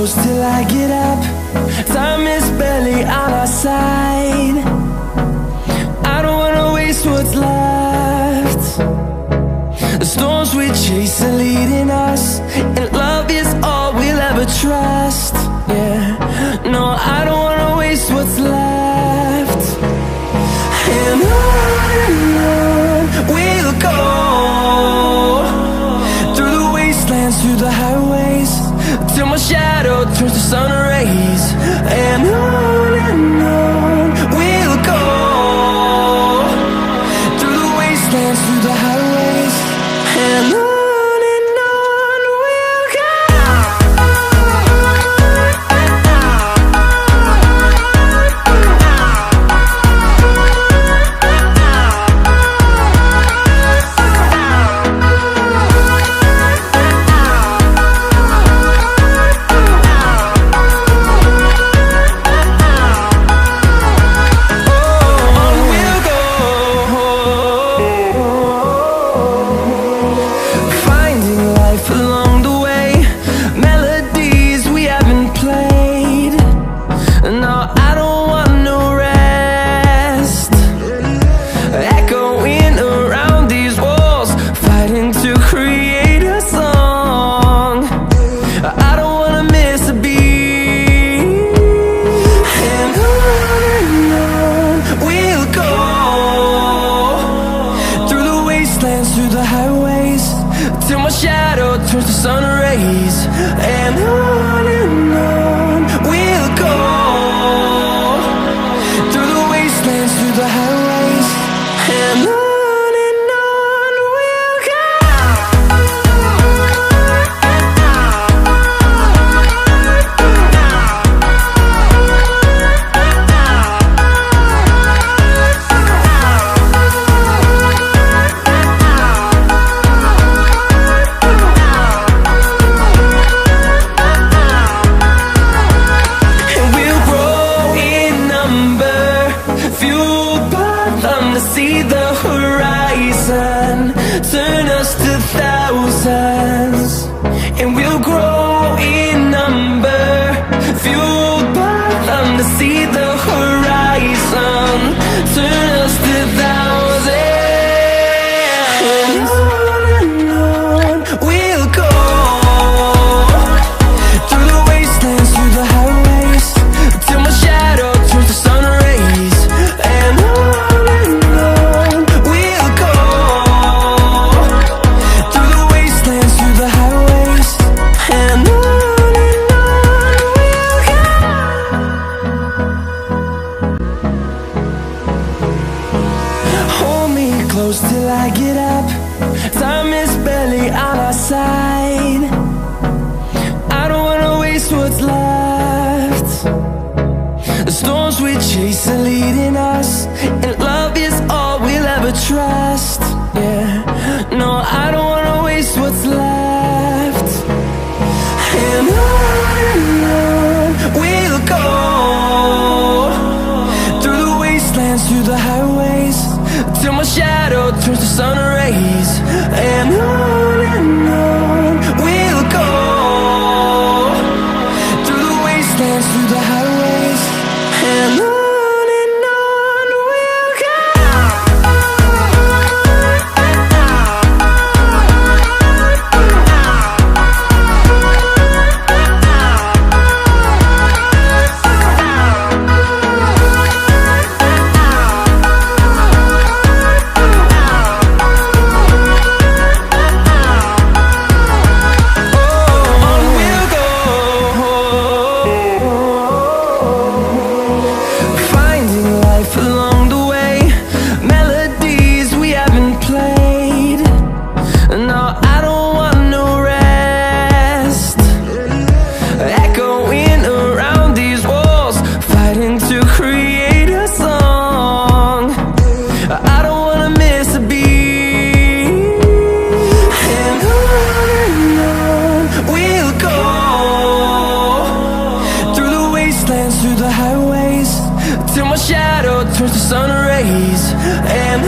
close till I get up. Time is barely on our side. I don't wanna waste what's left. The storms we chase are leading us, and love is all we'll ever trust. Yeah, no, I don't wanna waste what's left. And on we'll go, through the wastelands, through the highways, till my shadow turns to sun rays. And on we'll go, through the wastelands, through the highways, and on we'll go. Through the highways, till my shadow turns to sun rays. And on we'll go, through the wastelands, through the highways, and on we'll go. To see the horizon, turn us to thousands, and we'll grow in number, fueled by them. To see the horizon, turn us to thousands, and on we'll go, through the wastelands, through the highways, till my shadow turns to sun rays. And close till I get up. Time is barely on our side. I don't wanna waste what's left. The storms we chase are leading us, and love is all we'll ever trust. Yeah, no, I don't wanna waste what's left. And on we'll go, through the wastelands, through the highways, till my shadow turns to sun rays. And on we'll go, through the wastelands, through the highways, and on. Through the highways, till my shadow turns to sun rays. And